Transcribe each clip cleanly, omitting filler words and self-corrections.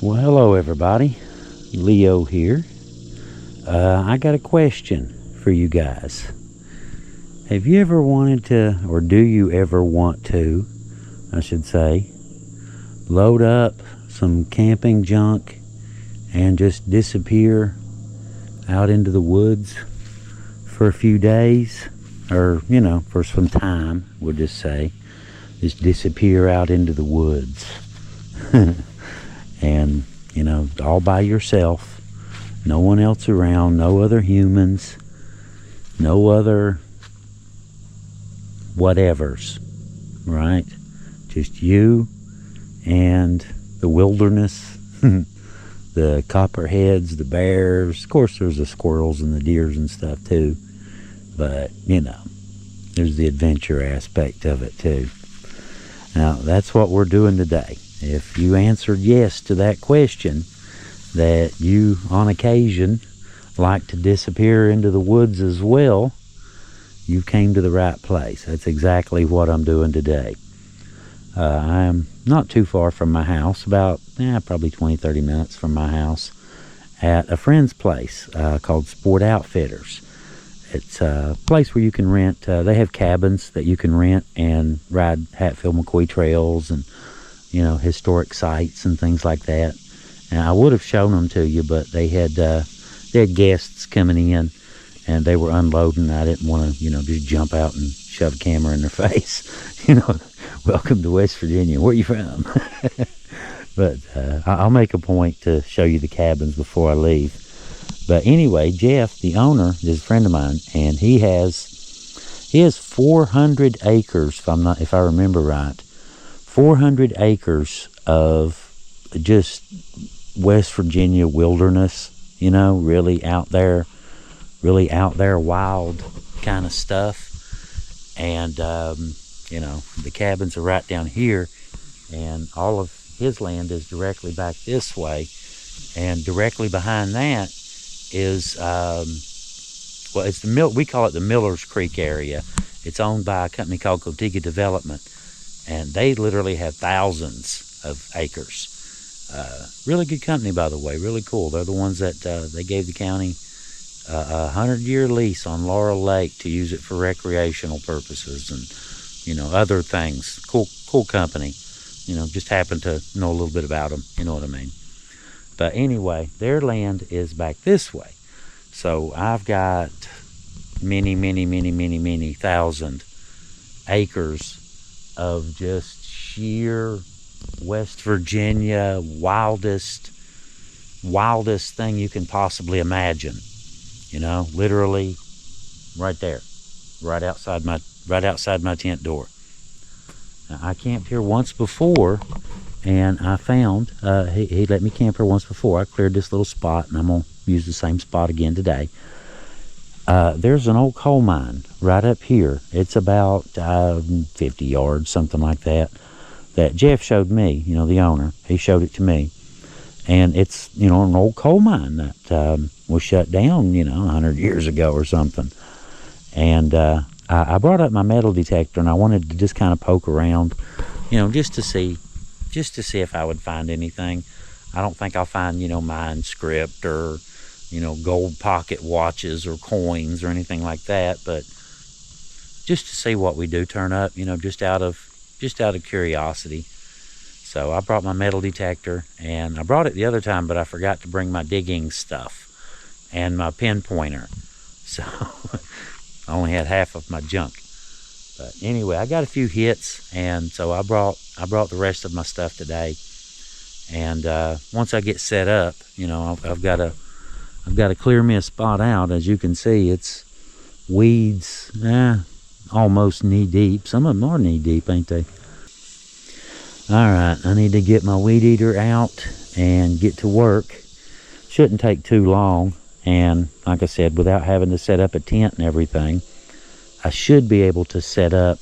Well, hello everybody. Leo here. I got a question for you guys. Have you ever wanted to, or do you ever want to, I should say, load up some camping junk and just disappear out into the woods for a few days? Or, for some time, we'll just say. Just disappear out into the woods. And, all by yourself. No one else around, no other humans, no other whatevers, right? Just you and the wilderness, the copperheads, the bears. Of course, there's the squirrels and the deers and stuff too. But, there's the adventure aspect of it too. Now, that's what we're doing today. If you answered yes to that question, that you, on occasion, like to disappear into the woods as well, you came to the right place. That's exactly what I'm doing today. I am not too far from my house, about probably 20-30 minutes from my house, at a friend's place called Sport Outfitters. It's a place where you can rent. They have cabins that you can rent and ride Hatfield-McCoy trails and historic sites and things like that. And I would have shown them to you, but they had guests coming in, and they were unloading. I didn't want to, just jump out and shove a camera in their face. Welcome to West Virginia. Where are you from? But I'll make a point to show you the cabins before I leave. But anyway, Jeff, the owner, is a friend of mine, and he has 400 acres, if I remember right. 400 acres of just West Virginia wilderness, really out there wild kind of stuff. And, the cabins are right down here, and all of his land is directly back this way. And directly behind that is, it's we call it the Millers Creek area. It's owned by a company called Cotiga Development. And they literally have thousands of acres. Really good company, by the way. Really cool. They're the ones that they gave the county a 100-year lease on Laurel Lake to use it for recreational purposes and, other things. Cool company. Just happen to know a little bit about them. You know what I mean? But anyway, their land is back this way. So I've got many thousand acres of just sheer West Virginia wildest thing you can possibly imagine. Literally right there, right outside my tent door. Now, I camped here once before, and I found he let me camp here once before. I cleared this little spot, and I'm gonna use the same spot again today. There's an old coal mine right up here. It's about 50 yards, something like that Jeff showed me, the owner. He showed it to me. And it's, an old coal mine that was shut down, 100 years ago or something. And I brought up my metal detector, and I wanted to just kind of poke around, just to see if I would find anything. I don't think I'll find, mine script or gold pocket watches or coins or anything like that, but just to see what we do turn up, just out of curiosity. So I brought my metal detector, and I brought it the other time, but I forgot to bring my digging stuff and my pinpointer. So I only had half of my junk. But anyway, I got a few hits, and so I brought the rest of my stuff today. And once I get set up, I've got to clear me a spot out. As you can see, it's weeds, almost knee deep. Some of them are knee deep, ain't they? All right, I need to get my weed eater out and get to work. Shouldn't take too long. And like I said, without having to set up a tent and everything, I should be able to set up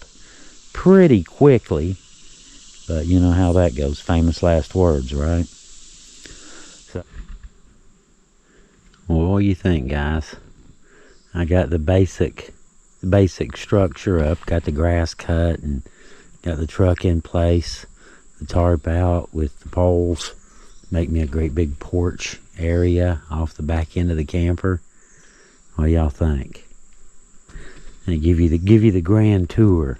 pretty quickly. But you know how that goes. Famous last words, right? So, well, what do you think, guys? I got the basic structure up. Got the grass cut and got the truck in place. The tarp out with the poles. make me a great big porch area off the back end of the camper. What do y'all think? And give you the grand tour.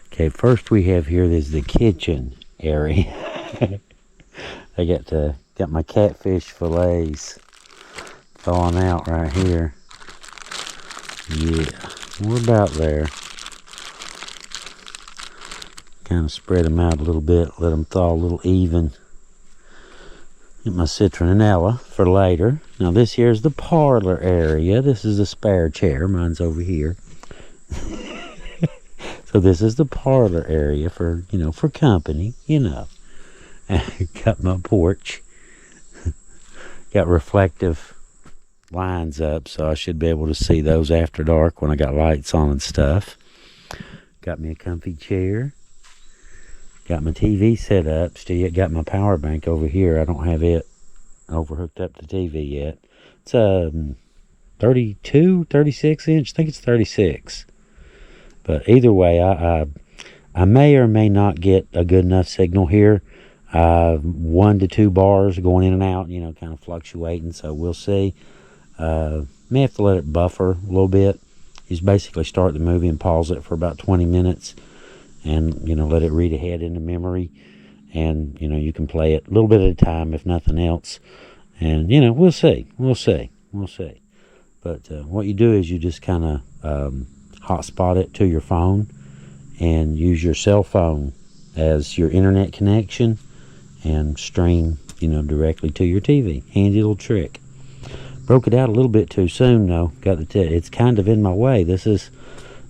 Okay, first we have here is the kitchen area. I got my catfish fillets thawing out right here. Yeah, we're about there. Kind of spread them out a little bit, let them thaw a little even. Get my citronella for later. Now this here is the parlor area. This is the spare chair. Mine's over here. So this is the parlor area for, for company, Got my porch. Got reflective lines up, so I should be able to see those after dark when I got lights on and stuff. Got me a comfy chair. Got my TV set up. Still got my power bank over here. I don't have it overhooked up to TV yet. It's a 32, 36 inch. I think it's 36. But either way, I may or may not get a good enough signal here. 1 to 2 bars going in and out, kind of fluctuating. So we'll see. May have to let it buffer a little bit. Just basically start the movie and pause it for about 20 minutes. And, let it read ahead into memory. And, you can play it a little bit at a time, if nothing else. And, we'll see. But what you do is you just kind of hotspot it to your phone and use your cell phone as your internet connection and stream, directly to your TV. Handy little trick. Broke it out a little bit too soon, though. It's kind of in my way. This is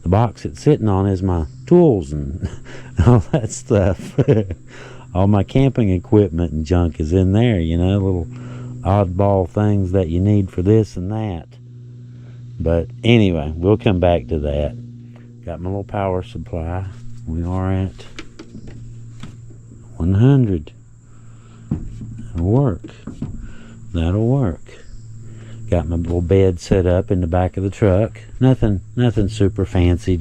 the box it's sitting on is my tools and all that stuff. All my camping equipment and junk is in there, little oddball things that you need for this and that. But anyway, we'll come back to that. Got my little power supply. We are at 100. That'll work. Got my little bed set up in the back of the truck. Nothing super fancy.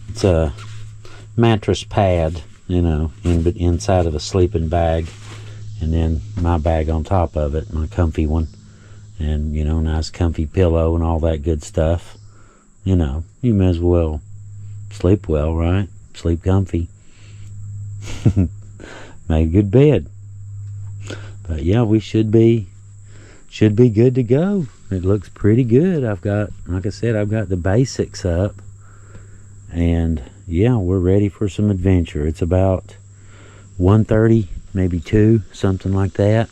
It's a mattress pad, inside of a sleeping bag, and then my bag on top of it, my comfy one, and nice comfy pillow and all that good stuff. You may as well sleep well, right? Sleep comfy. Make a good bed. But yeah, we should be good to go. It looks pretty good. Like I said, I've got the basics up. And yeah, we're ready for some adventure. It's about 1:30, maybe 2, something like that.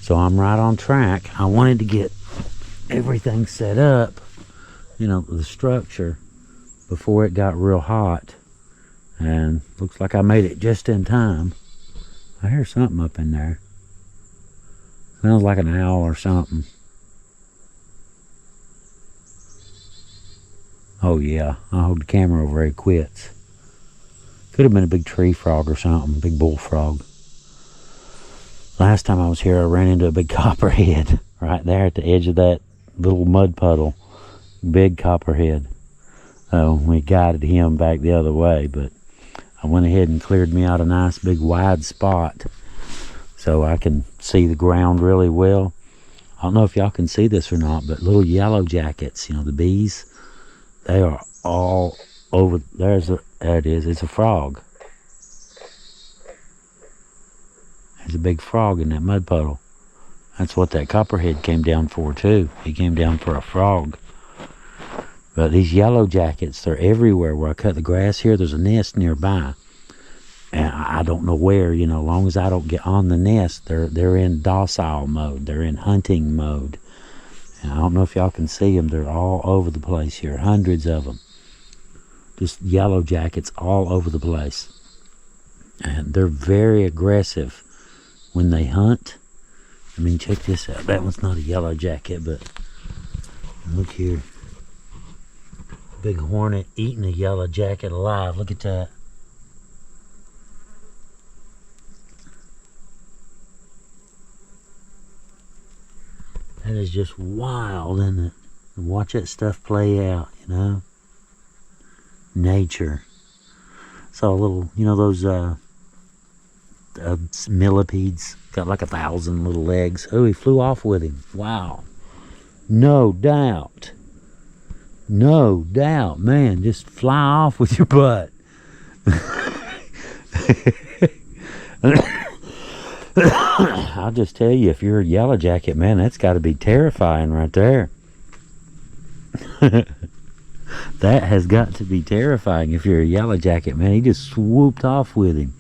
So I'm right on track. I wanted to get everything set up, the structure, before it got real hot. And looks like I made it just in time. I hear something up in there. Sounds like an owl or something. Oh yeah, I'll hold the camera over it quits. Could have been a big tree frog or something, big bullfrog. Last time I was here, I ran into a big copperhead right there at the edge of that little mud puddle. Big copperhead. Oh, we guided him back the other way, but I went ahead and cleared me out a nice big wide spot so I can see the ground really well. I don't know if y'all can see this or not, but little yellow jackets, the bees, they are all over. There it is. It's a frog. There's a big frog in that mud puddle. That's what that copperhead came down for too. He came down for a frog. But these yellow jackets, they're everywhere. Where I cut the grass here, there's a nest nearby. And I don't know where, as long as I don't get on the nest, they're in docile mode. They're in hunting mode. And I don't know if y'all can see them. They're all over the place here. Hundreds of them. Just yellow jackets all over the place. And they're very aggressive when they hunt. I mean, check this out. That one's not a yellow jacket, but look here. Big hornet eating a yellow jacket alive. Look at that. That is just wild, isn't it? And watch that stuff play out, Nature. Saw a little, those millipedes. Got like 1,000 little legs. Oh, he flew off with him. Wow. No doubt. No doubt, man. Just fly off with your butt. I'll just tell you, if you're a yellow jacket, man, that's got to be terrifying right there. That has got to be terrifying if you're a yellow jacket, man. He just swooped off with him.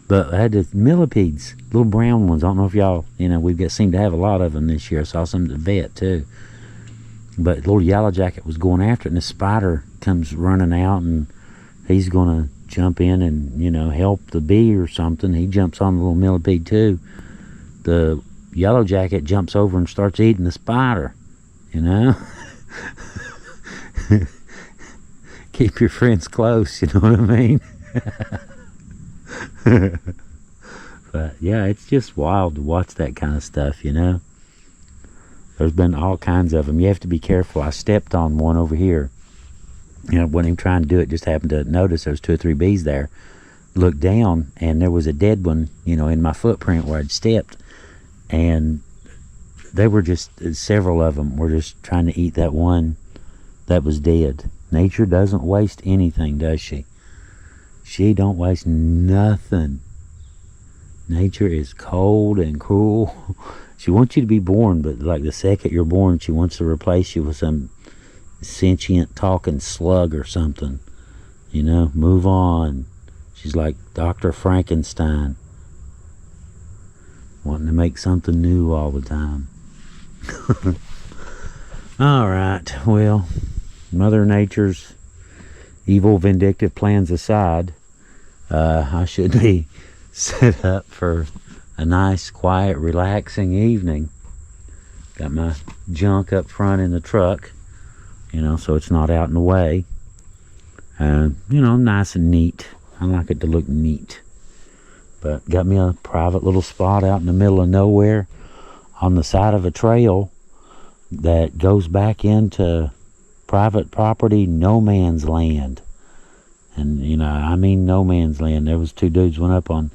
But I had the millipedes, little brown ones. I don't know if y'all, we've seem to have a lot of them this year. I saw some at the vet too. But little yellow jacket was going after it, and the spider comes running out, and he's going to jump in and, help the bee or something. He jumps on the little millipede too. The yellow jacket jumps over and starts eating the spider, Keep your friends close, you know what I mean? But yeah, it's just wild to watch that kind of stuff, There's been all kinds of them. You have to be careful. I stepped on one over here. Wasn't even trying to do it, just happened to notice there was 2 or 3 bees there. Looked down, and there was a dead one, in my footprint where I'd stepped. And they were several of them were just trying to eat that one that was dead. Nature doesn't waste anything, does she? She don't waste nothing. Nature is cold and cruel. She wants you to be born, but like the second you're born, she wants to replace you with some sentient talking slug or something. Move on. She's like Dr. Frankenstein, wanting to make something new all the time. All right, well, Mother Nature's evil, vindictive plans aside, I should be set up for a nice, quiet, relaxing evening. Got my junk up front in the truck, so it's not out in the way. Nice and neat. I like it to look neat. But got me a private little spot out in the middle of nowhere on the side of a trail that goes back into private property, no man's land. And, I mean no man's land. There was 2 dudes went up on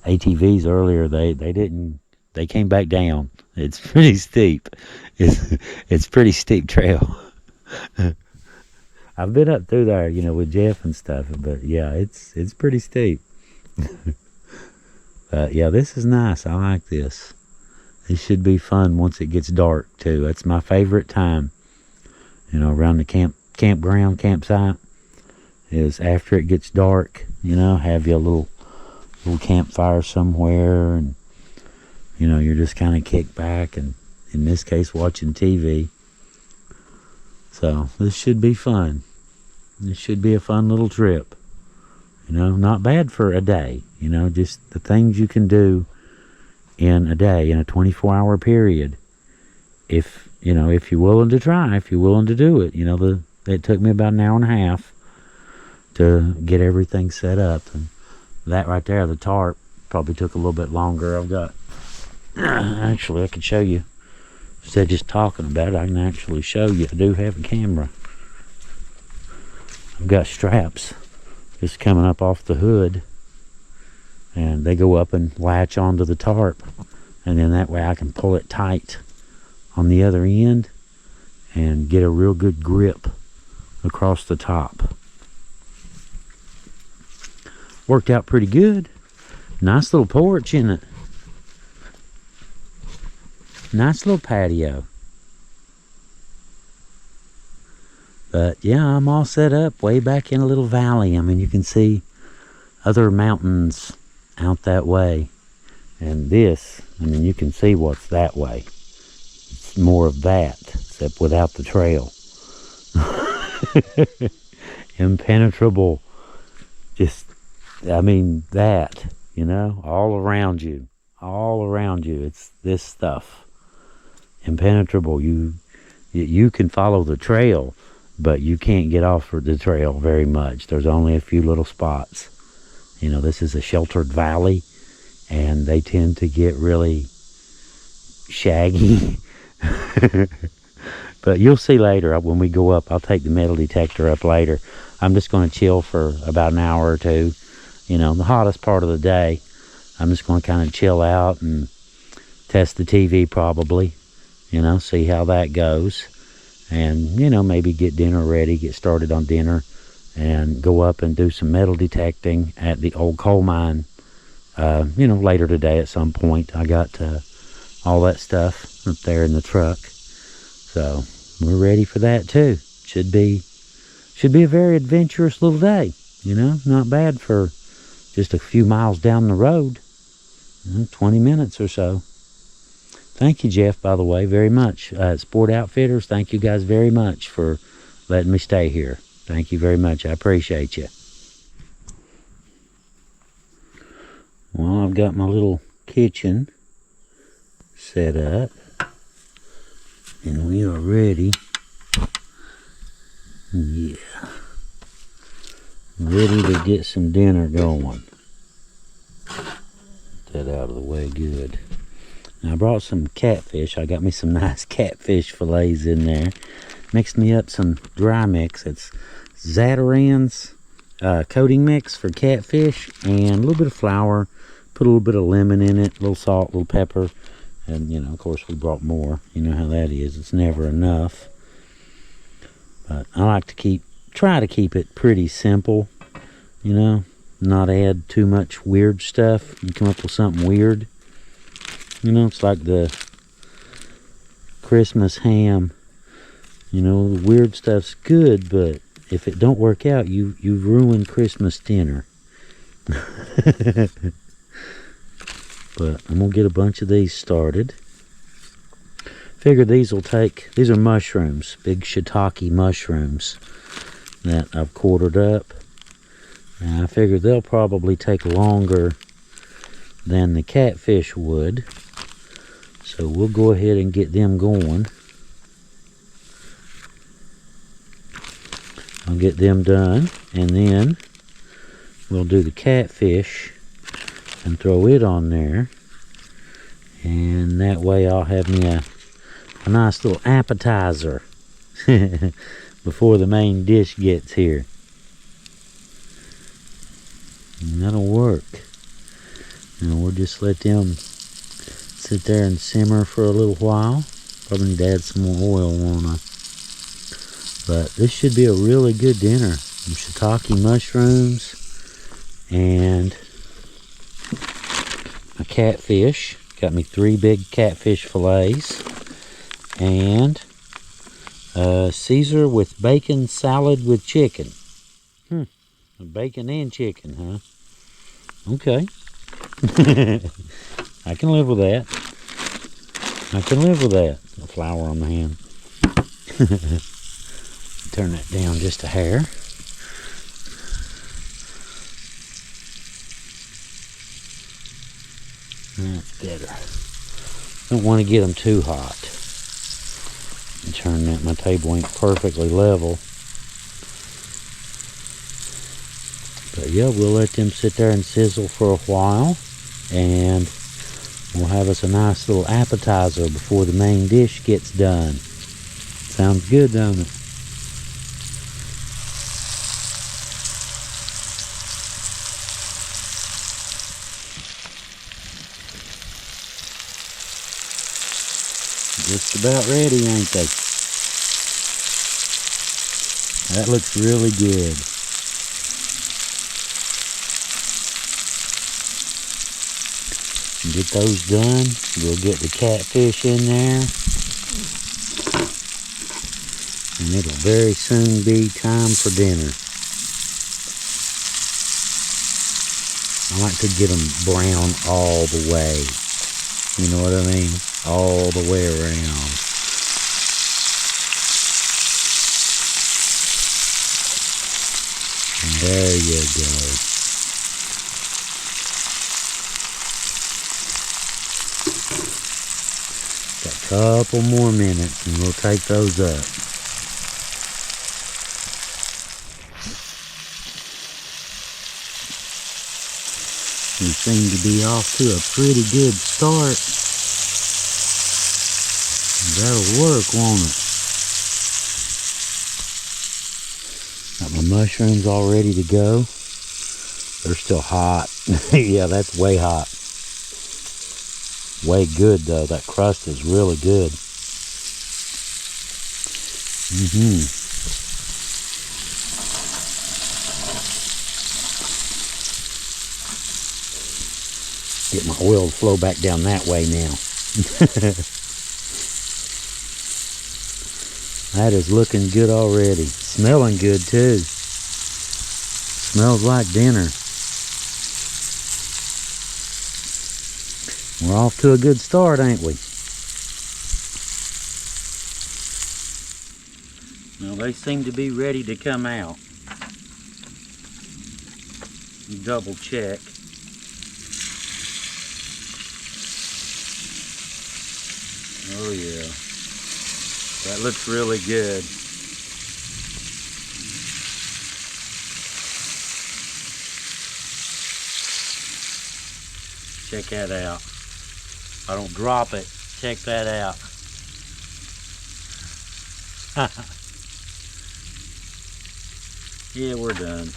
ATVs earlier. They came back down. It's pretty steep. It's pretty steep trail. I've been up through there, with Jeff and stuff, but yeah, it's pretty steep. But yeah, this is nice. I like this. This should be fun once it gets dark too. That's my favorite time. Around the campsite is after it gets dark. Have you a little campfire somewhere, and you're just kind of kicked back, and in this case watching TV. So this should be fun. This should be a fun little trip. Not bad for a day. Just the things you can do in a day, in a 24-hour period. If you're willing to try, if you're willing to do it. It took me about an hour and a half to get everything set up. And that right there, the tarp, probably took a little bit longer. I've got, actually, I could show you. Instead of just talking about it, I can actually show you. I do have a camera. I've got straps just coming up off the hood, and they go up and latch onto the tarp, and then that way I can pull it tight on the other end and get a real good grip across the top. Worked out pretty good. Nice little porch, isn't it? Nice little patio. But yeah, I'm all set up way back in a little valley. I mean, you can see other mountains out that way. And this, I mean, you can see what's that way. It's more of that, except without the trail. Impenetrable. Just, I mean, that, all around you. All around you. It's this stuff. Impenetrable. You can follow the trail, but you can't get off the trail very much. There's only a few little spots. This is a sheltered valley, and they tend to get really shaggy. But you'll see later when we go up. I'll take the metal detector up later. I'm just going to chill for about an hour or two. The hottest part of the day. I'm just going to kind of chill out and test the TV probably, see how that goes. And, maybe get dinner ready, get started on dinner, and go up and do some metal detecting at the old coal mine, later today at some point. I got all that stuff up there in the truck. So we're ready for that too. Should be a very adventurous little day, not bad for just a few miles down the road, 20 minutes or so. Thank you, Jeff, by the way, very much. Sport Outfitters, thank you guys very much for letting me stay here. Thank you very much. I appreciate you. Well, I've got my little kitchen set up, and we are ready. Yeah. Ready to get some dinner going. Get that out of the way good. Now, I brought some catfish. I got me some nice catfish fillets in there. Mixed me up some dry mix. It's Zatarain's coating mix for catfish, and a little bit of flour. Put a little bit of lemon in it, a little salt, a little pepper. And, of course, we brought more. You know how that is. It's never enough. But I like to try to keep it pretty simple, not add too much weird stuff. You come up with something weird. It's like the Christmas ham. The weird stuff's good, but if it don't work out, you ruin Christmas dinner. But I'm going to get a bunch of these started. Figure these are mushrooms, big shiitake mushrooms that I've quartered up. And I figure they'll probably take longer than the catfish would. So we'll go ahead and get them going. I'll get them done, and then we'll do the catfish and throw it on there. And that way I'll have me a nice little appetizer before the main dish gets here. And that'll work. We'll just let them sit there and simmer for a little while. Probably need to add some more oil, won't I? But this should be a really good dinner. Some shiitake mushrooms and a catfish. Got me 3 big catfish fillets. And Caesar with bacon salad with chicken. Bacon and chicken, huh? Okay. I can live with that. A flour on the hand. Turn that down just a hair. That's better. Don't want to get them too hot. And turn that, my table ain't perfectly level. But yeah, we'll let them sit there and sizzle for a while. And we'll have us a nice little appetizer before the main dish gets done. Sounds good, don't it? Just about ready, ain't they? That looks really good. Get those done. We'll get the catfish in there. And it'll very soon be time for dinner. I like to get them brown all the way. You know what I mean? All the way around. And there you go. Couple more minutes and we'll take those up. We seem to be off to a pretty good start. That'll work, won't it? Got my mushrooms all ready to go. They're still hot. Yeah, that's way hot. Way good though. That crust is really good. Get my oil to flow back down that way now. That is looking good already. Smelling good too. Smells like dinner. We're off to a good start, ain't we? Well, they seem to be ready to come out. Double check. Oh yeah. That looks really good. Check that out. If I don't drop it, check that out. Yeah, we're done.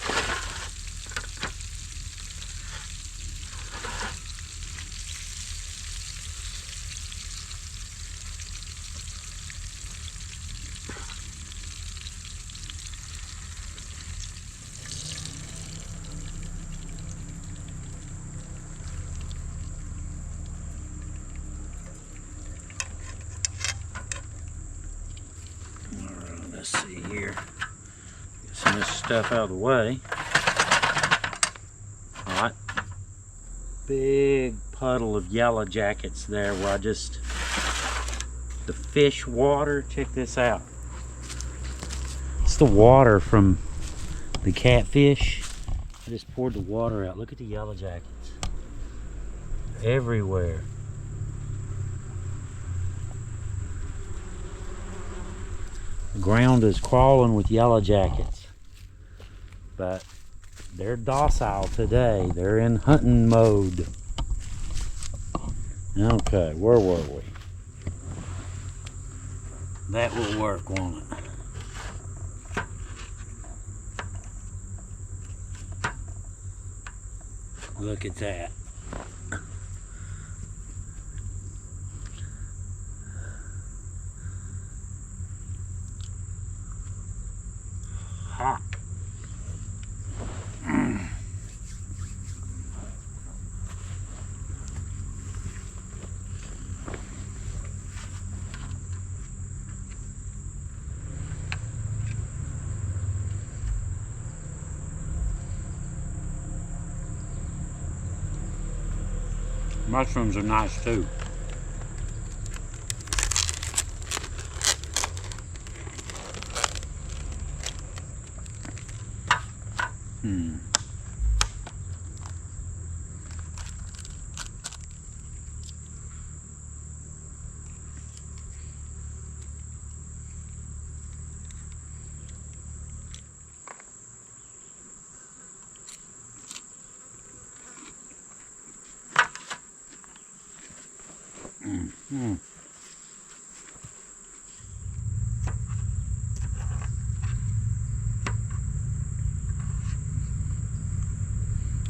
Alright, let's see here. Get some of this stuff out of the way. Alright. Big puddle of yellow jackets there where I just... The fish water, check this out. It's the water from the catfish. I just poured the water out. Look at the yellow jackets. Everywhere. The ground is crawling with yellow jackets. But they're docile today. They're in hunting mode. Okay, where were we? That will work, won't it? Look at that. Hot. Mushrooms are nice too.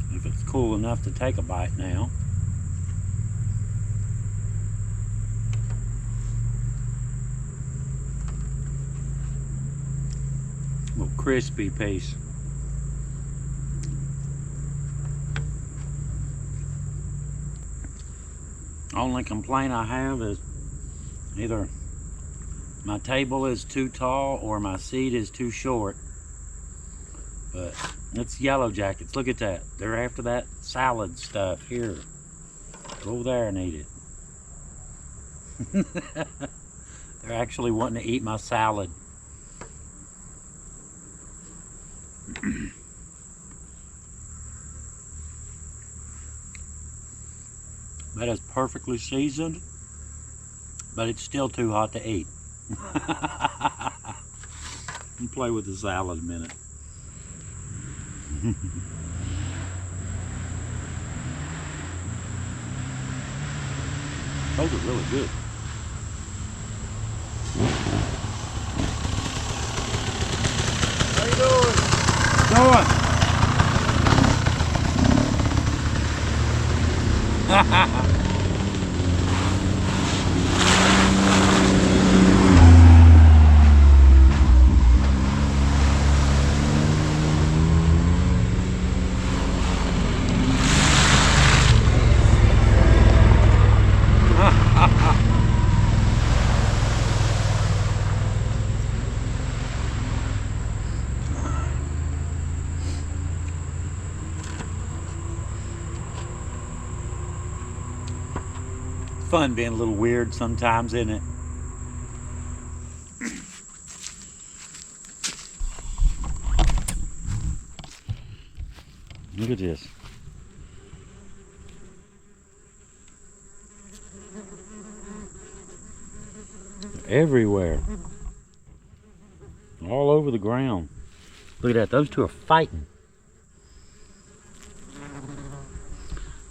If it's cool enough to take a bite now. A little crispy piece. Only complaint I have is either my table is too tall or my seat is too short. But it's yellow jackets. Look at that. They're after that salad stuff. Here. Go over there and eat it. They're actually wanting to eat my salad. That is perfectly seasoned, but it's still too hot to eat. I'll play with the salad a minute. Those are really good. How you doing? Fun being a little weird sometimes, isn't it? Look at this. Everywhere. All over the ground. Look at that. Those two are fighting.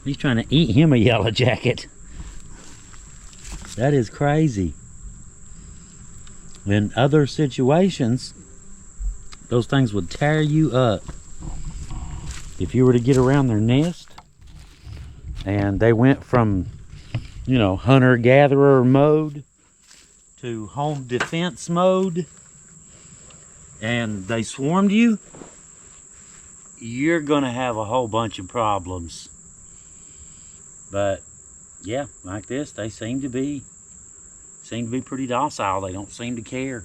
He's trying to eat him a yellow jacket. That is crazy. In other situations, those things would tear you up. If you were to get around their nest and they went from, you know, hunter-gatherer mode to home defense mode and they swarmed you, you're gonna have a whole bunch of problems. But yeah, like this, they seem to be pretty docile. They don't seem to care.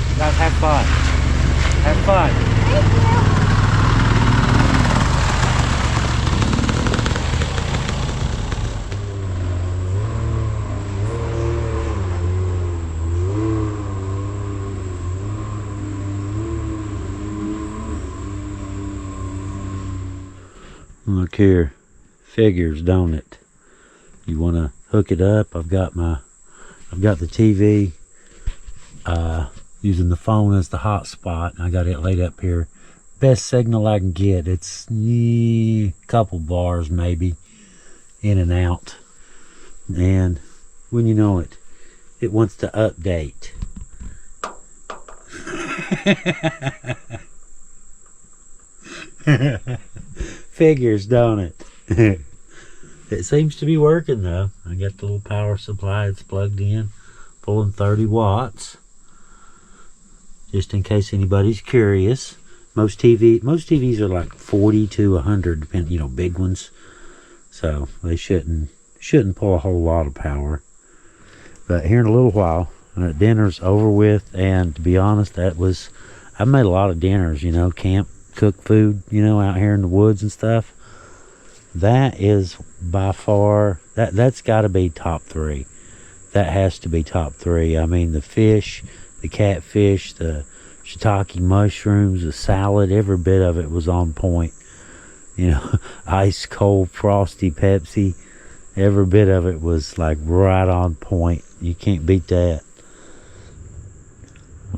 You guys have fun. Have fun. Thank you. Look here, figures, don't it? You want to hook it up? I've got the TV using the phone as the hotspot. I got it laid up here. Best signal I can get. It's a couple bars maybe, in and out. And when you know it, it wants to update. Figures, don't it? It seems to be working though. I got the little power supply. It's plugged in, pulling 30 watts. Just in case anybody's curious. Most TVs are like 40 to 100, depending, you know, big ones. So they shouldn't pull a whole lot of power. But here in a little while, dinner's over with, and to be honest, I've made a lot of dinners, you know, camp cooked food, you know, out here in the woods and stuff. That is by far, that's got to be top 3. That has to be top 3. I mean, the fish, the catfish, the shiitake mushrooms, the salad, every bit of it was on point. You know, ice cold frosty Pepsi, every bit of it was like right on point. You can't beat that.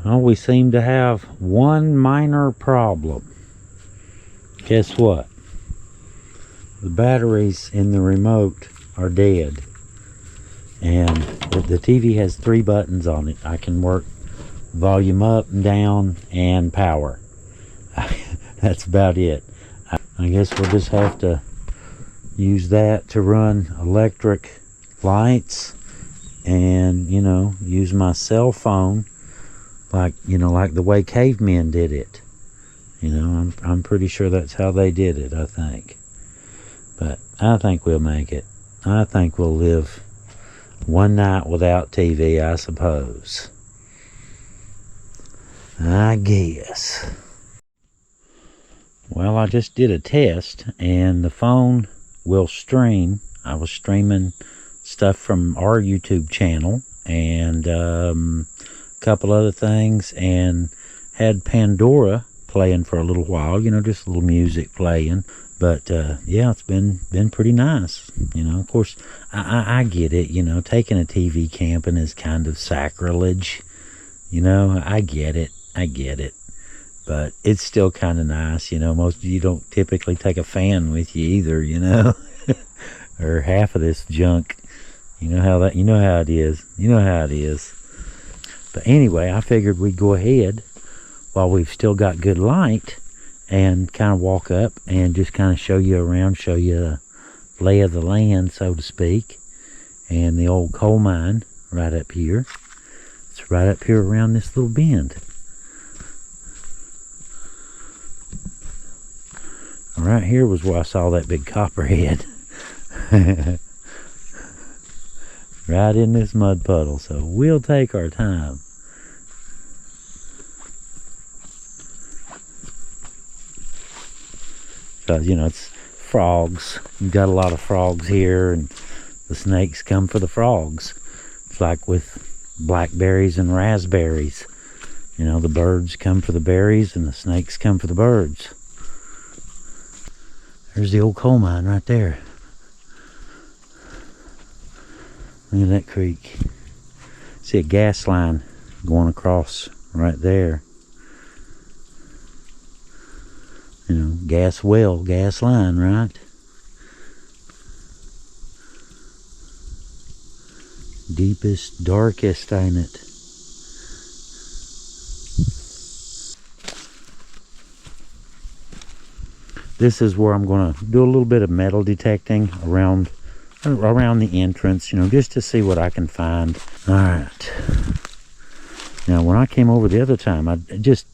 Well, we seem to have one minor problem. Guess what? The batteries in the remote are dead. And the TV has 3 buttons on it. I can work volume up and down and power. That's about it. I guess we'll just have to use that to run electric lights and, you know, use my cell phone like, you know, like the way cavemen did it. You know, I'm pretty sure that's how they did it, I think. But I think we'll make it. I think we'll live one night without TV, I suppose. I guess. Well, I just did a test, and the phone will stream. I was streaming stuff from our YouTube channel and a couple other things, and had Pandora playing for a little while, you know, just a little music playing. But yeah, it's been pretty nice. You know, of course, I get it. You know, taking a TV camping is kind of sacrilege. You know, I get it. But it's still kind of nice. You know, most of you don't typically take a fan with you either. You know, or half of this junk. You know how it is. But anyway, I figured we'd go ahead while we've still got good light and kind of walk up and just kind of show you around, show you the lay of the land, so to speak. And the old coal mine right up here. It's right up here around this little bend. Right here was where I saw that big copperhead. Right in this mud puddle, so we'll take our time. Because, you know, it's frogs. You've got a lot of frogs here, and the snakes come for the frogs. It's like with blackberries and raspberries. You know, the birds come for the berries and the snakes come for the birds. There's the old coal mine right there. Look at that creek. See a gas line going across right there. You know, gas well, gas line, right? Deepest, darkest, ain't it? This is where I'm going to do a little bit of metal detecting around the entrance, you know, just to see what I can find. All right. Now, when I came over the other time, I just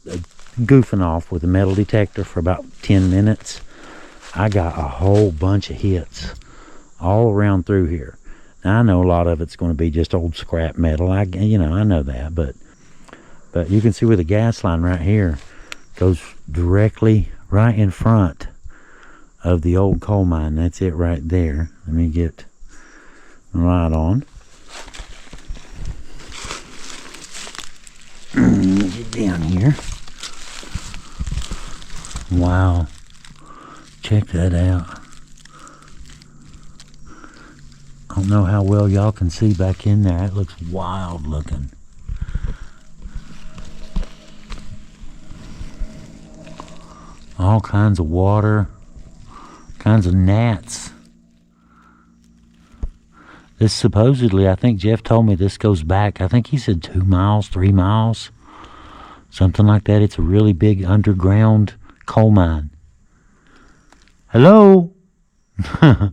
goofing off with a metal detector for about 10 minutes. I got a whole bunch of hits all around through here. Now, I know a lot of it's going to be just old scrap metal. I know that, but you can see where the gas line right here goes directly right in front of the old coal mine. That's it right there. Let me get the light on. Let me get down here. Wow. Check that out. I don't know how well y'all can see back in there. It looks wild looking. All kinds of water, kinds of gnats. This supposedly, I think Jeff told me this goes back, I think he said 2 miles, 3 miles, something like that. It's a really big underground coal mine. Hello? Let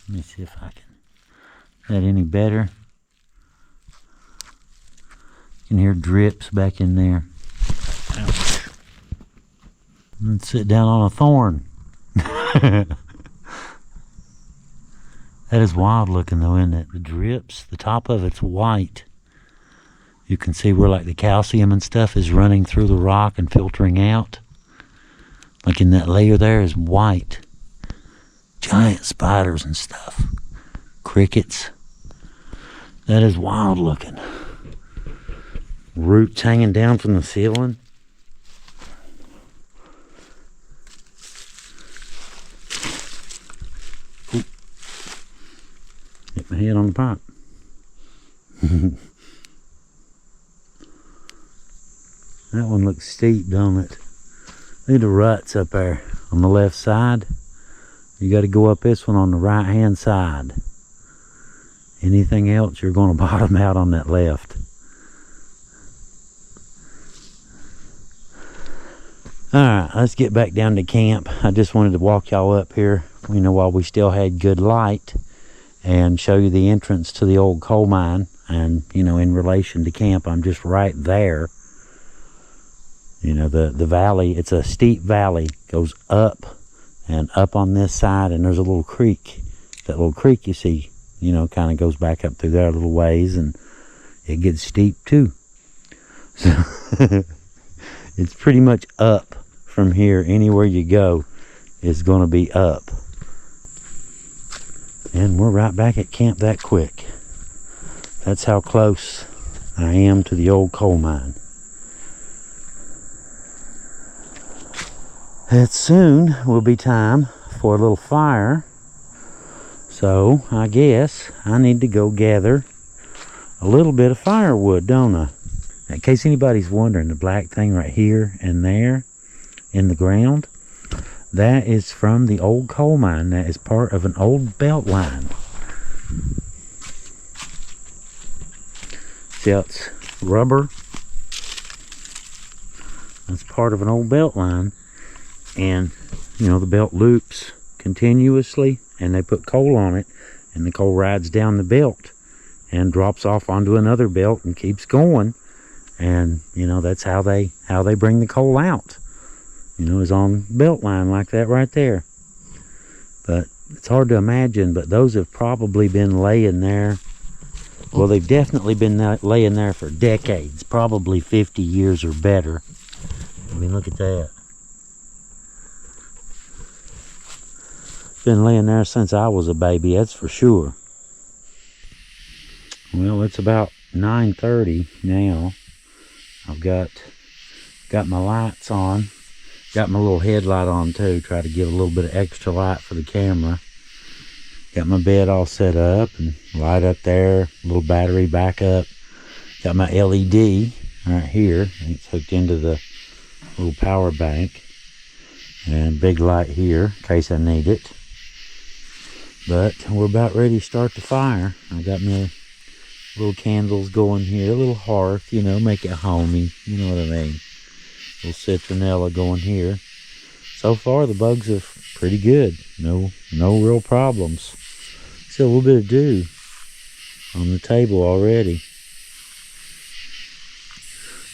me see if I can. Is that any better? You can hear drips back in there. Ouch. Let's sit down on a thorn. That is wild looking though, isn't it? The drips, the top of it's white. You can see where like the calcium and stuff is running through the rock and filtering out. Like in that layer there is white. Giant spiders and stuff. Crickets. That is wild looking. Roots hanging down from the ceiling. Ooh. Hit my head on the pipe. That one looks steep, don't it? Look at the ruts up there on the left side. You got to go up this one on the right hand side. Anything else, you're going to bottom out on that left. Alright, let's get back down to camp. I just wanted to walk y'all up here, you know, while we still had good light, and show you the entrance to the old coal mine. And, you know, in relation to camp, I'm just right there. You know, the valley, it's a steep valley, goes up and up on this side, and there's a little creek. That little creek you see, you know, kind of goes back up through there a little ways, and it gets steep too. So it's pretty much up from here. Anywhere you go is going to be up. And we're right back at camp that quick. That's how close I am to the old coal mine. It soon will be time for a little fire. So I guess I need to go gather a little bit of firewood, don't I? In case anybody's wondering, the black thing right here and there in the ground, that is from the old coal mine. That is part of an old belt line. See how it's rubber? That's part of an old belt line. And, you know, the belt loops continuously, and they put coal on it, and the coal rides down the belt and drops off onto another belt and keeps going. And, you know, that's how they bring the coal out. You know, is on belt line like that right there. But it's hard to imagine, but those have probably been laying there. Well, they've definitely been laying there for decades, probably 50 years or better. I mean, look at that. Been laying there since I was a baby, that's for sure. Well, it's about 9:30 now. I've got my lights on. Got my little headlight on too. Try to give a little bit of extra light for the camera. Got my bed all set up and light up there. Little battery backup. Got my LED right here. It's hooked into the little power bank. And big light here in case I need it. But we're about ready to start the fire. I got my little candles going here. A little hearth, you know, make it homey. You know what I mean. Little citronella going here. So far the bugs are pretty good. No real problems. Still a little bit of dew on the table already.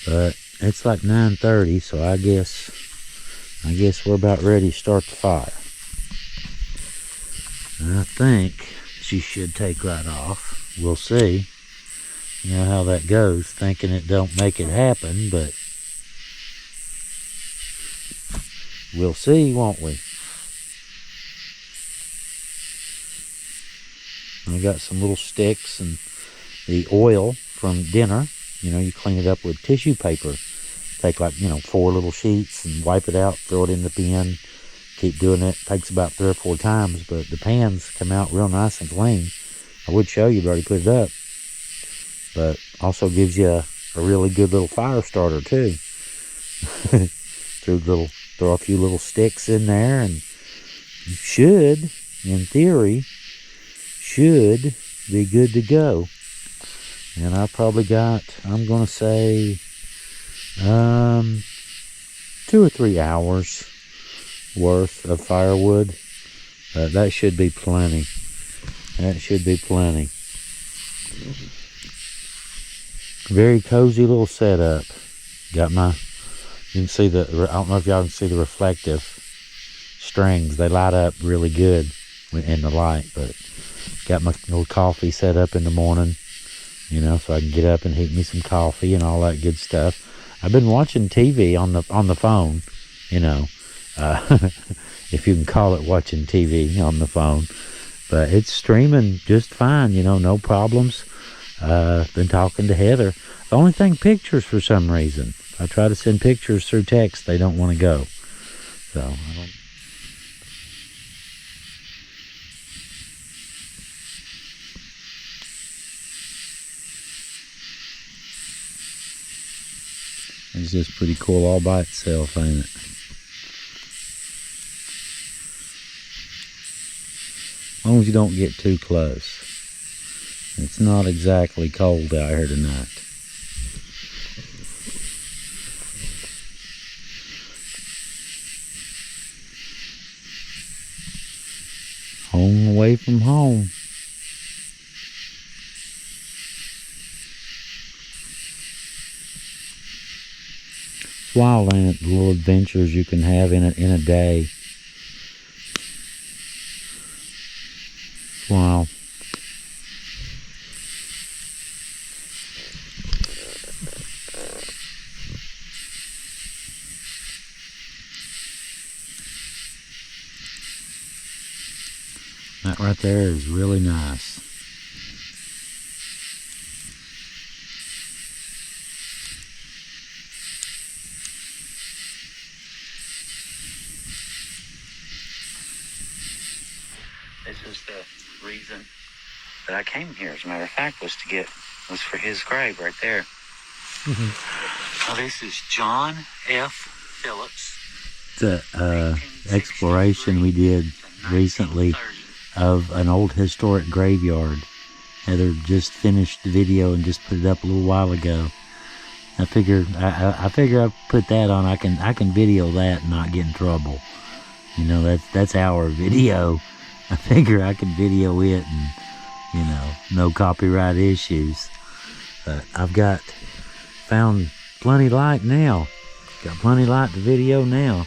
But it's like 9:30, so I guess we're about ready to start the fire. And I think she should take right off. We'll see. You know how that goes. Thinking it don't make it happen, but we'll see, won't we? I got some little sticks and the oil from dinner. You know, you clean it up with tissue paper. Take like, 4 little sheets and wipe it out, throw it in the bin. Keep doing it. Takes about 3 or 4 times, but the pans come out real nice and clean. I would show you, but I already put it up. But also gives you a really good little fire starter too. Throw a few little sticks in there, and you should, in theory, should be good to go. And I probably got, I'm gonna say 2 or 3 hours worth of firewood. That should be plenty. That should be plenty. Very cozy little setup. Got my, you can see the, I don't know if y'all can see the reflective strings. They light up really good in the light, but got my little coffee set up in the morning, so I can get up and heat me some coffee and all that good stuff. I've been watching TV on the phone, if you can call it watching TV on the phone, but it's streaming just fine, no problems. Been talking to Heather. The only thing, pictures for some reason. If I try to send pictures through text, they don't want to go. So, I don't. It's just pretty cool all by itself, ain't it? As long as you don't get too close. It's not exactly cold out here tonight. Home away from home. It's wild, ain't it? The little adventures you can have in a day. Wow. That right there is really nice. This is the reason that I came here, as a matter of fact, was for his grave right there. Mm-hmm. Now this is John F. Phillips. It's a exploration we did recently of an old historic graveyard. Heather just finished the video and just put it up a little while ago. I figure I put that on. I can video that and not get in trouble. That's our video. I figure I can video it and no copyright issues. But I've found plenty light now. Got plenty light to video now.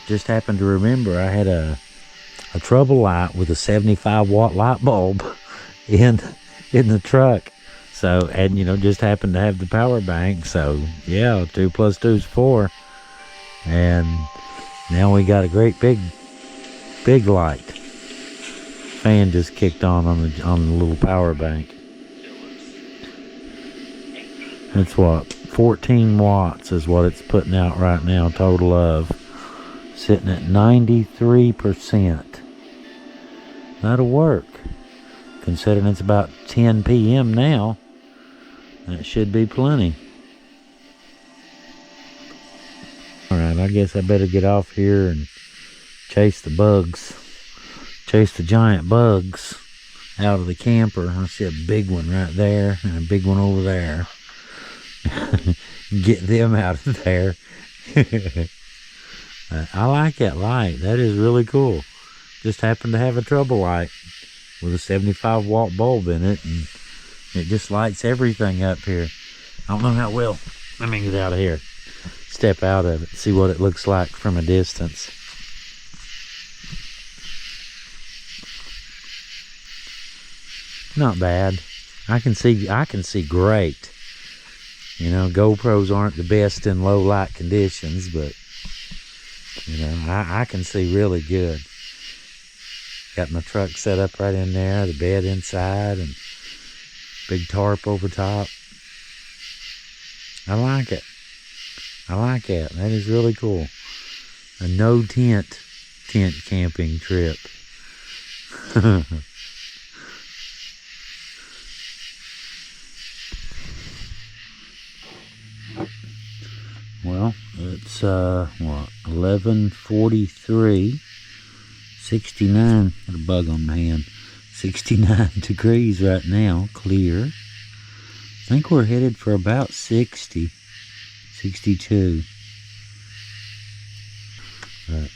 Just happened to remember I had a trouble light with a 75-watt light bulb in the truck. So, and just happened to have the power bank. So yeah, 2 + 2 is 4. And now we got a great big Big light. Fan just kicked on the little power bank. It's what, 14 watts is what it's putting out right now, total of. Sitting at 93%. That'll work. Considering it's about 10 p.m. now, that should be plenty. Alright, I guess I better get off here and chase the bugs. Chase the giant bugs out of the camper. I see a big one right there and a big one over there. Get them out of there. I like that light. That is really cool. Just happened to have a trouble light with a 75 watt bulb in it, and it just lights everything up here. I don't know how well. Let me get out of here. Step out of it, see what it looks like from a distance. Not bad. I can see great. You know, GoPros aren't the best in low light conditions, but you know, I can see really good. Got my truck set up right in there, the bed inside, and big tarp over top. I like it. I like it. That is really cool. A no tent camping trip. Well, it's what, 11:43, 69. Got a bug on my hand. 69 degrees right now, clear. I think we're headed for about 60, 62. But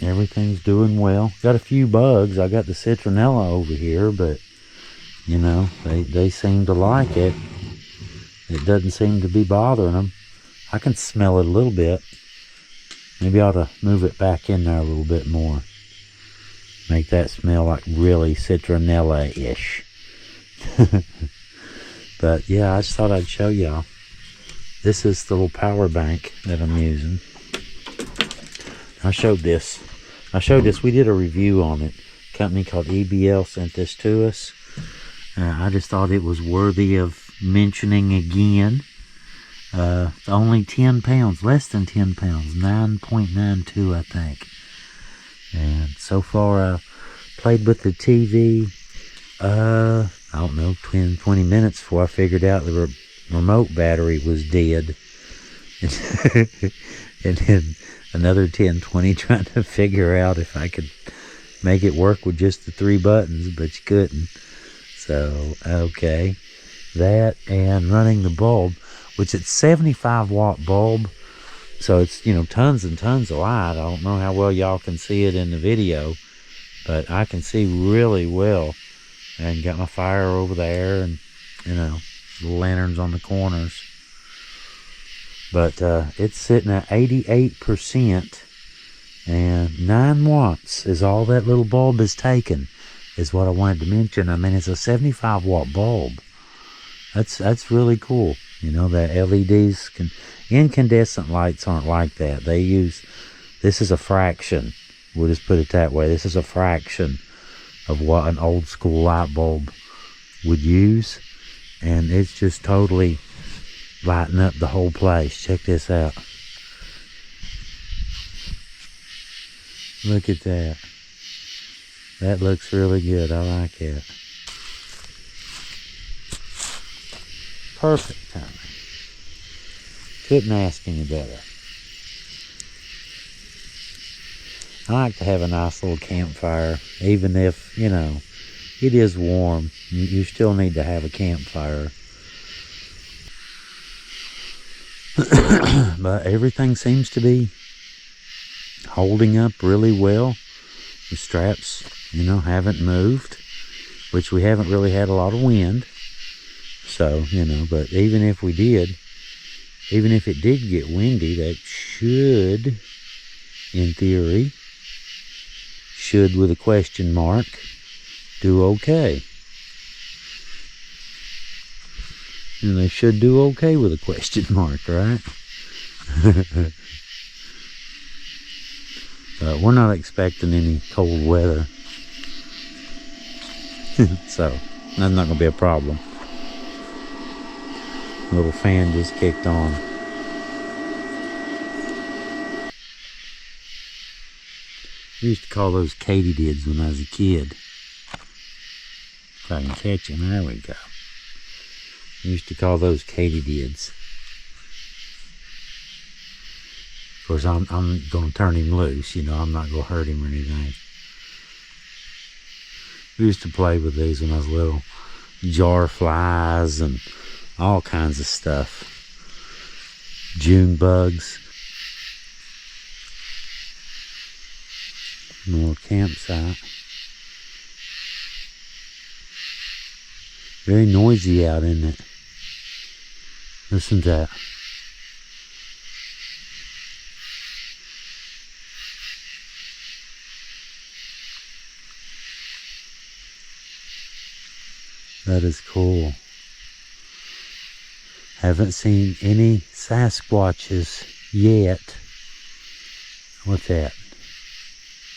everything's doing well. Got a few bugs. I got the citronella over here, but you know, they seem to like it. It doesn't seem to be bothering them. I can smell it a little bit. Maybe I ought to move it back in there a little bit more. Make that smell like really citronella-ish. But yeah, I just thought I'd show y'all. This is the little power bank that I'm using. I showed this. We did a review on it. A company called EBL sent this to us. I just thought it was worthy of mentioning again. Only 10 pounds, less than 10 pounds, 9.92 I think. And so far I played with the TV, I don't know, 20 minutes before I figured out the remote battery was dead. And then another 10, 20 trying to figure out if I could make it work with just the 3 buttons, but you couldn't. So, okay. That and running the bulb, which it's 75 watt bulb, so it's, you know, tons and tons of light. I don't know how well y'all can see it in the video, but I can see really well. And got my fire over there, and you know, the lanterns on the corners. But it's sitting at 88%, and 9 watts is all that little bulb is taking, is what I wanted to mention. I mean, it's a 75 watt bulb. That's really cool. You know, that LEDs incandescent lights aren't like that. This is a fraction. We'll just put it that way. This is a fraction of what an old school light bulb would use. And it's just totally lighting up the whole place. Check this out. Look at that. That looks really good. I like it. Perfect timing. Couldn't ask any better. I like to have a nice little campfire, even if, you know, it is warm. You still need to have a campfire. But everything seems to be holding up really well. The straps, you know, haven't moved, which we haven't really had a lot of wind. So, you know, but even if we did, even if it did get windy, that should, in theory, should with a question mark, do okay. And they should do okay with a question mark, right? But we're not expecting any cold weather. So that's not going to be a problem. Little fan just kicked on. We used to call those katydids when I was a kid. If I can catch him, there we go. We used to call those katydids. Of course, I'm going to turn him loose. You know, I'm not going to hurt him or anything. We used to play with these when I was little. Jar flies and all kinds of stuff. June bugs. More campsite. Very noisy out, isn't it? Listen to that. That is cool. Haven't seen any Sasquatches yet. What's that?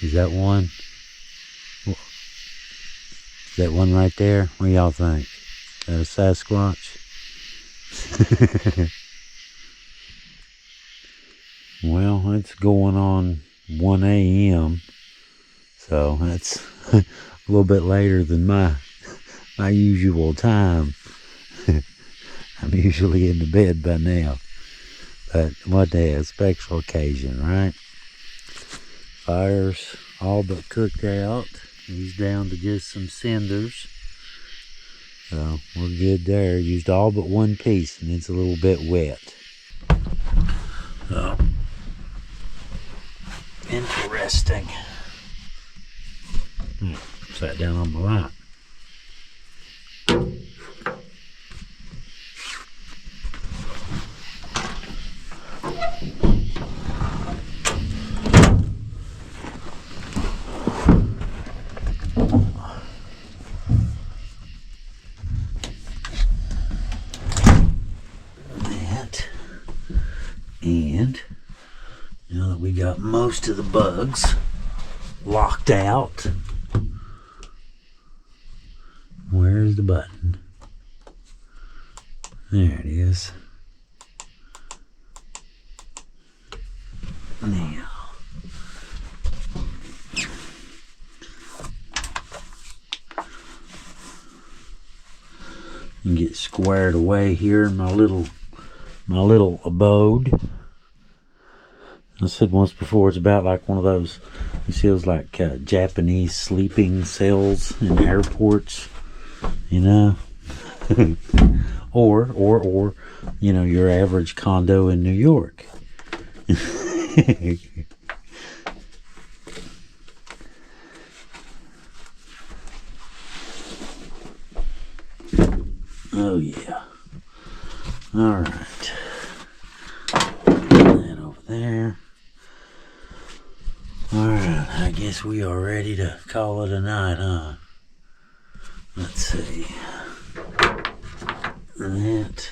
Is that one? Is that one right there? What do y'all think? Is that a Sasquatch? Well, it's going on 1 a.m. So that's a little bit later than my usual time. I'm usually in the bed by now. But what day? A special occasion, right? Fire's all but cooked out. He's down to just some cinders. So we're good there. Used all but one piece and it's a little bit wet. So interesting. Sat down on my lap. And now that we got most of the bugs locked out, where's the button? There it is. Now, and get squared away here in my little abode. I said once before, it's about like one of those, you see those like Japanese sleeping cells in airports, you know, or you know, your average condo in New York. Oh yeah. All right. That over there. All right. I guess we are ready to call it a night, huh? Let's see. That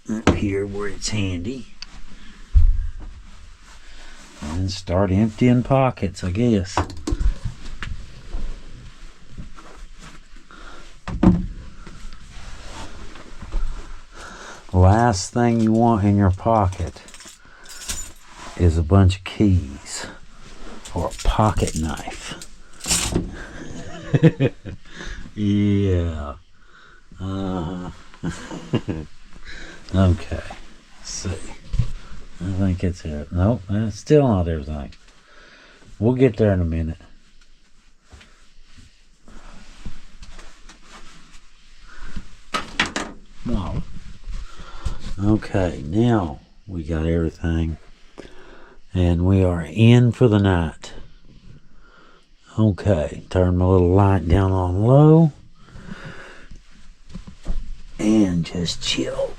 up here where it's handy. And start emptying pockets, I guess. Last thing you want in your pocket is a bunch of keys or a pocket knife. Yeah. Okay. Let's see. I think it's it. Nope, that's still not everything. We'll get there in a minute. No. Okay, now we got everything. And we are in for the night. Okay, turn my little light down on low. And just chill.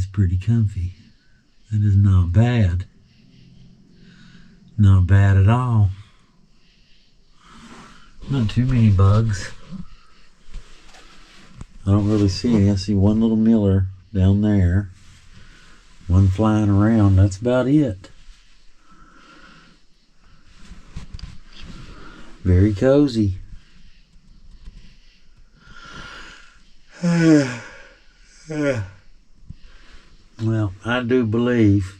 is pretty comfy. That is not bad. Not bad at all. Not too many bugs. I don't really see any. I see one little miller down there. One flying around. That's about it. Very cozy. Well, I do believe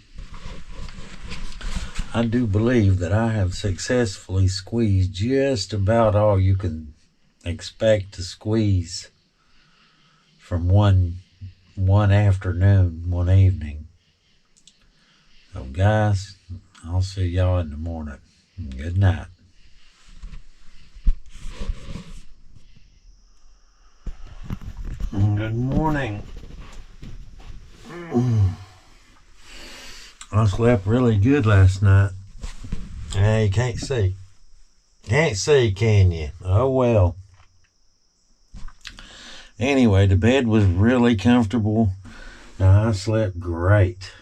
that I have successfully squeezed just about all you can expect to squeeze from one afternoon, one evening. So guys, I'll see y'all in the morning. Good night. Good morning. I slept really good last night. Yeah, you can't see. Can't see, can you? Oh well. Anyway, the bed was really comfortable. I slept great.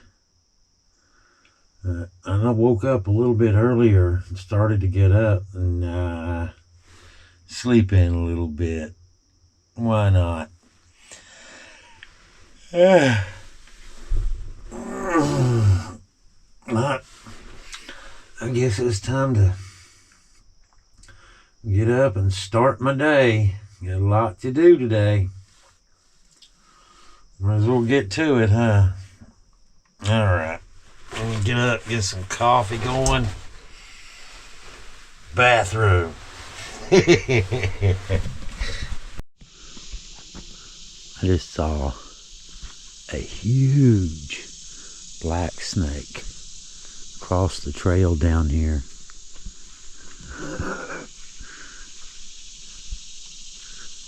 And I woke up a little bit earlier and started to get up and sleep in a little bit. Why not? I guess it's time to get up and start my day. Got a lot to do today. Might as well get to it, huh? Alright. Let me get up, get some coffee going. Bathroom. I just saw a huge black snake across the trail down here.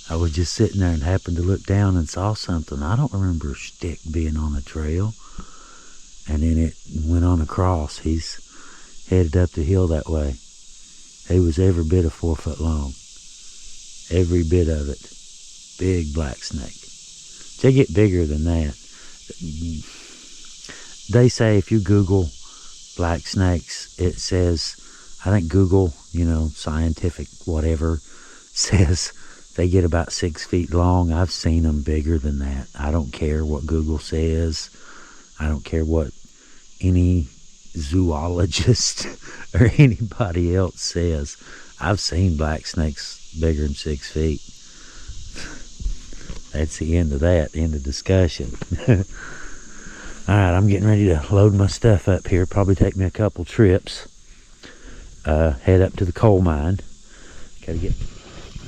I was just sitting there and happened to look down and saw something. I don't remember a stick being on the trail. And then it went on across. He's headed up the hill that way. He was every bit of 4 foot long. Every bit of it. Big black snake. They get bigger than that. They say if you Google black snakes, it says, I think Google, scientific whatever, says they get about 6 feet long. I've seen them bigger than that. I don't care what Google says. I don't care what any zoologist or anybody else says. I've seen black snakes bigger than 6 feet. That's the end of that. End of discussion. Alright, I'm getting ready to load my stuff up here. Probably take me a couple trips. Head up to the coal mine.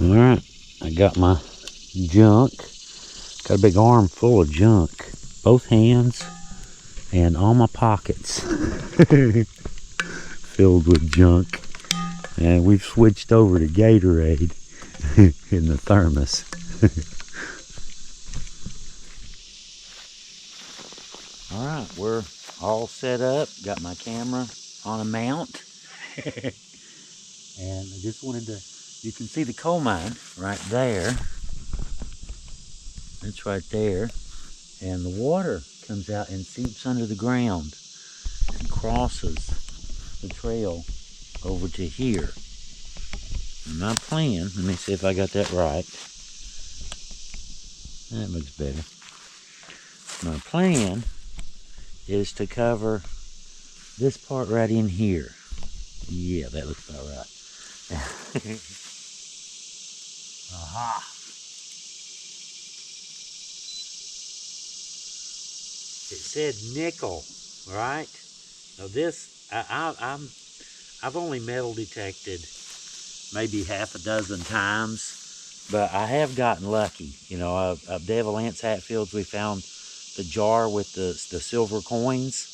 Alright, I got my junk. Got a big arm full of junk. Both hands and all my pockets filled with junk. And we've switched over to Gatorade in the thermos. Alright, we're all set up. Got my camera on a mount. And I just wanted to, you can see the coal mine right there. It's right there. And the water comes out and seeps under the ground and crosses the trail over to here. And my plan, let me see if I got that right. That looks better. My plan is to cover this part right in here. Yeah, that looks about right. Aha. It said nickel, right? Now this, I've only metal detected maybe half a dozen times, but I have gotten lucky. At Devil Anse Hatfields, we found the jar with the silver coins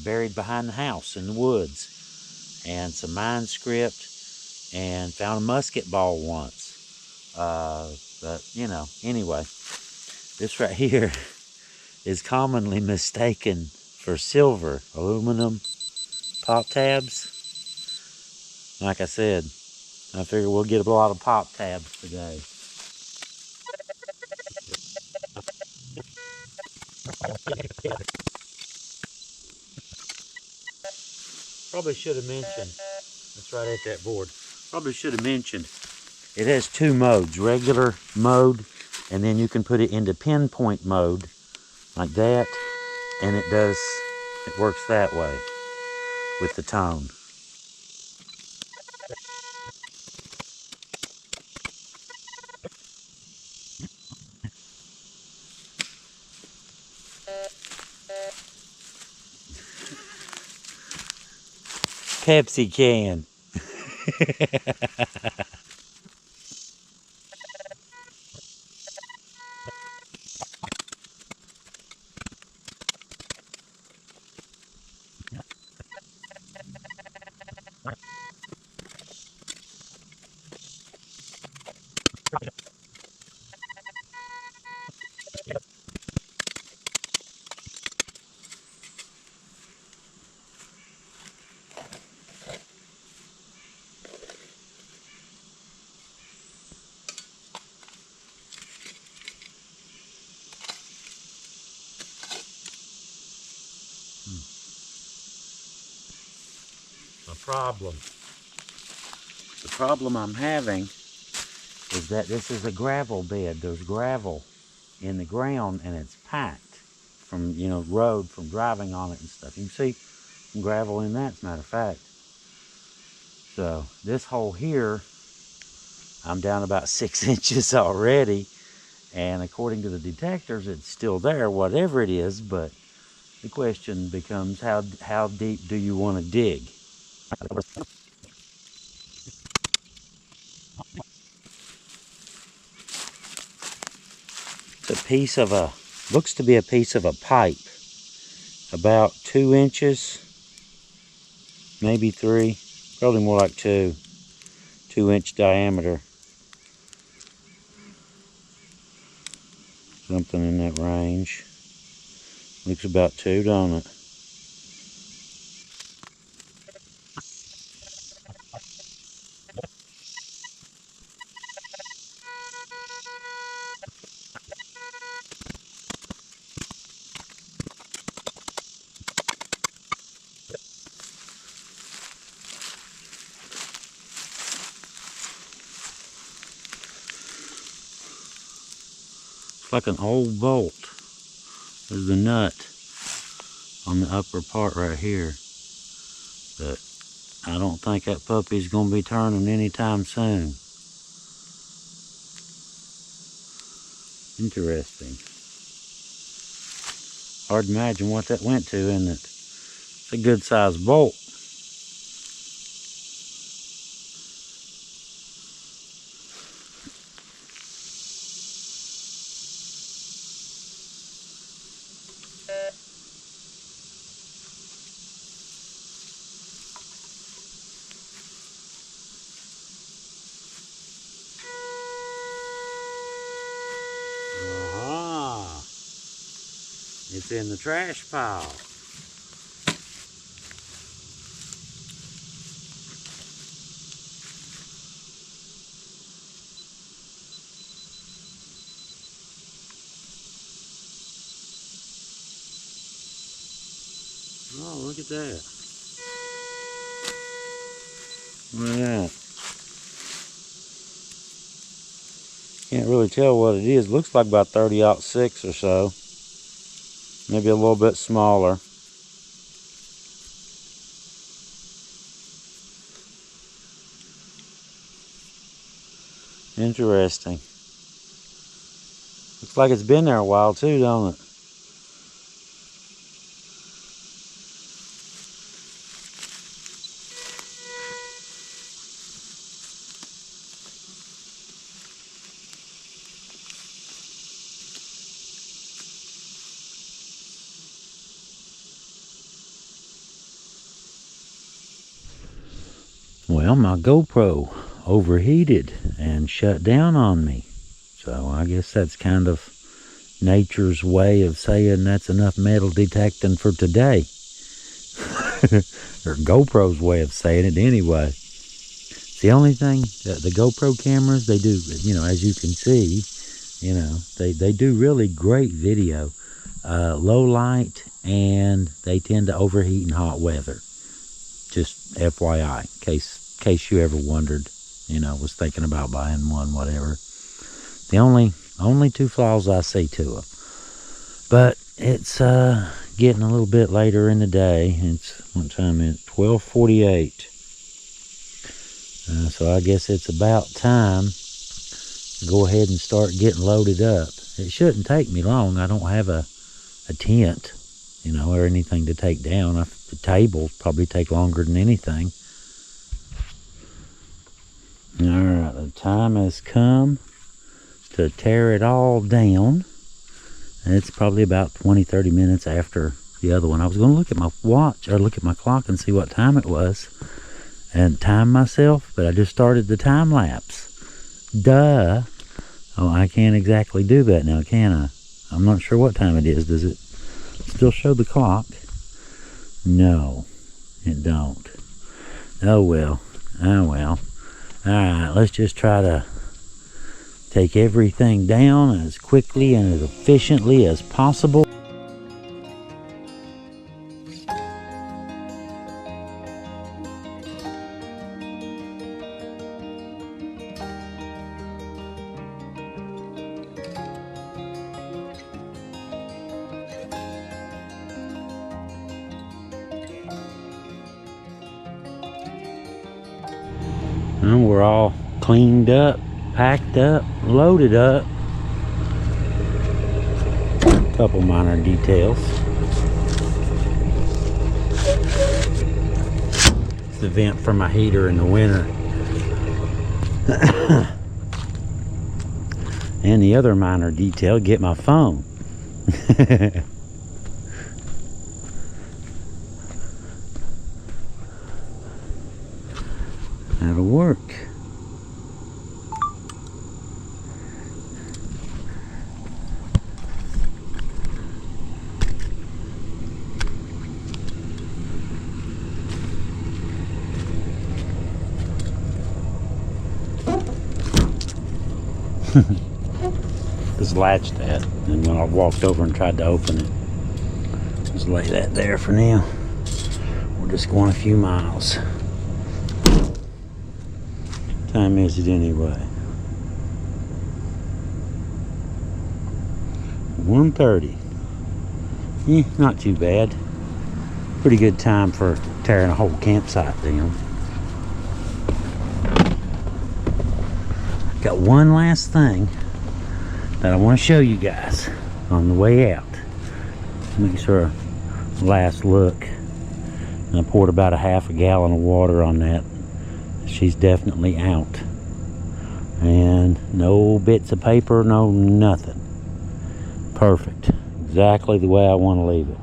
buried behind the house in the woods, and some mine script, and found a musket ball once. But anyway, this right here is commonly mistaken for silver. Aluminum pop tabs. Like I said, I figure we'll get a lot of pop tabs today. Probably should have mentioned, that's right at that board. Probably should have mentioned, it has two modes, regular mode, and then you can put it into pinpoint mode, like that, and it works that way with the tone. Pepsi can. The problem I'm having is that this is a gravel bed. There's gravel in the ground and it's packed from, road, from driving on it and stuff. You can see some gravel in that, as a matter of fact. So this hole here, I'm down about 6 inches already. And according to the detectors, it's still there, whatever it is. But the question becomes, how deep do you want to dig? It's a piece of looks to be a piece of a pipe, about 2 inches, maybe 3, probably more like 2-inch diameter, something in that range. Looks about 2, don't it? It's like an old bolt. There's the nut on the upper part right here, but I don't think that puppy's gonna be turning anytime soon. Interesting. Hard to imagine what that went to, isn't it? It's a good sized bolt. Aha! It's in the trash pile. Oh, look at that. Look at that. Can't really tell what it is. Looks like about 30-06 or so. Maybe a little bit smaller. Interesting. Looks like it's been there a while too, don't it? Well, my GoPro overheated and shut down on me. So I guess that's kind of nature's way of saying that's enough metal detecting for today. Or GoPro's way of saying it anyway. It's the only thing, the GoPro cameras, they do, as you can see, they do really great video. low light, and they tend to overheat in hot weather. Just FYI, case you ever wondered, was thinking about buying one, whatever. The only two flaws I see to them. But it's getting a little bit later in the day. It's, what time is it? 12:48. So I guess it's about time to go ahead and start getting loaded up. It shouldn't take me long. I don't have a tent, or anything to take down. The table probably take longer than anything. All right, the time has come to tear it all down. And it's probably about 20-30 minutes after the other one. I was going to look at my watch, or look at my clock and see what time it was and time myself, but I just started the time lapse. Duh. Oh, I can't exactly do that now, can I? I'm not sure what time it is. Does it still show the clock? No, it don't. Oh well. Alright, let's just try to take everything down as quickly and as efficiently as possible. And we're all cleaned up, packed up, loaded up. A couple minor details. It's the vent for my heater in the winter. And the other minor detail, get my phone. That'll work. Just latched that, and when I walked over and tried to open it, just lay that there for now. We're just going a few miles. Time is it anyway? 1:30. Not too bad. Pretty good time for tearing a whole campsite down. Got one last thing that I want to show you guys on the way out. Make sure last look. And I poured about a half a gallon of water on that. She's definitely out. And no bits of paper, no nothing. Perfect. Exactly the way I want to leave it.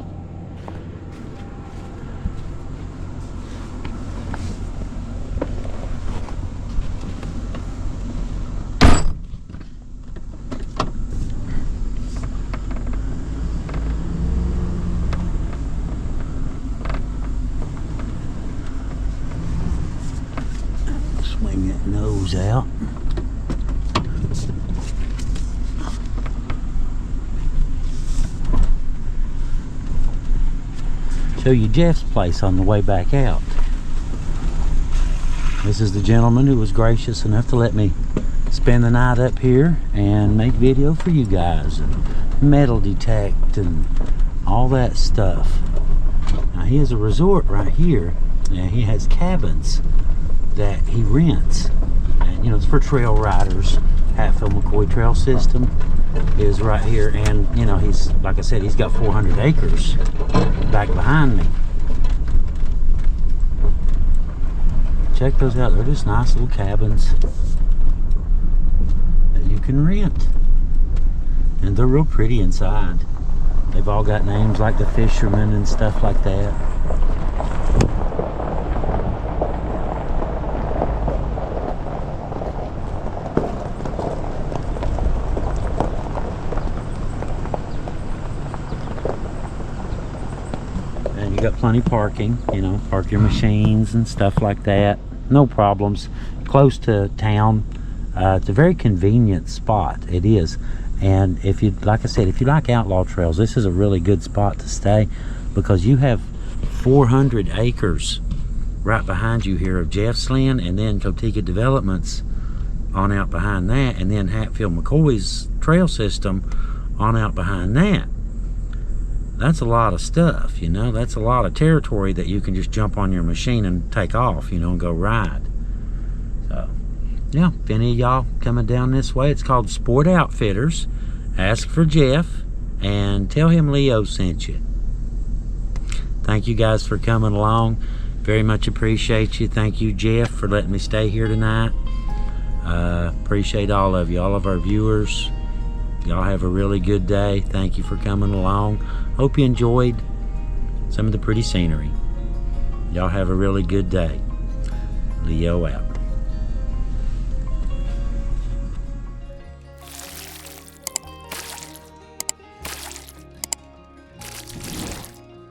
Swing that nose out. Show you Jeff's place on the way back out. This is the gentleman who was gracious enough to let me spend the night up here and make video for you guys and metal detect and all that stuff. Now he has a resort right here, and he has cabins that he rents, and it's for trail riders. Hatfield McCoy Trail System is right here, and he's, like I said, he's got 400 acres back behind me. Check those out. They're just nice little cabins that you can rent, and they're real pretty inside. They've all got names like the Fisherman and stuff like that. Got plenty parking, park your machines and stuff like that, no problems. Close to town. It's a very convenient spot. It is. And if you, like I said, if you like outlaw trails, this is a really good spot to stay, because you have 400 acres right behind you here of Jeff's Land, and then Cotica Developments on out behind that, and then Hatfield McCoy's trail system on out behind that. That's a lot of stuff, you know. That's a lot of territory that you can just jump on your machine and take off, you know, and go ride. So, yeah, if any of y'all coming down this way, it's called Sport Outfitters. Ask for Jeff and tell him Leo sent you. Thank you guys for coming along. Very much appreciate you. Thank you, Jeff, for letting me stay here tonight. Appreciate all of you, all of our viewers. Y'all have a really good day. Thank you for coming along. Hope you enjoyed some of the pretty scenery. Y'all have a really good day. Leo out.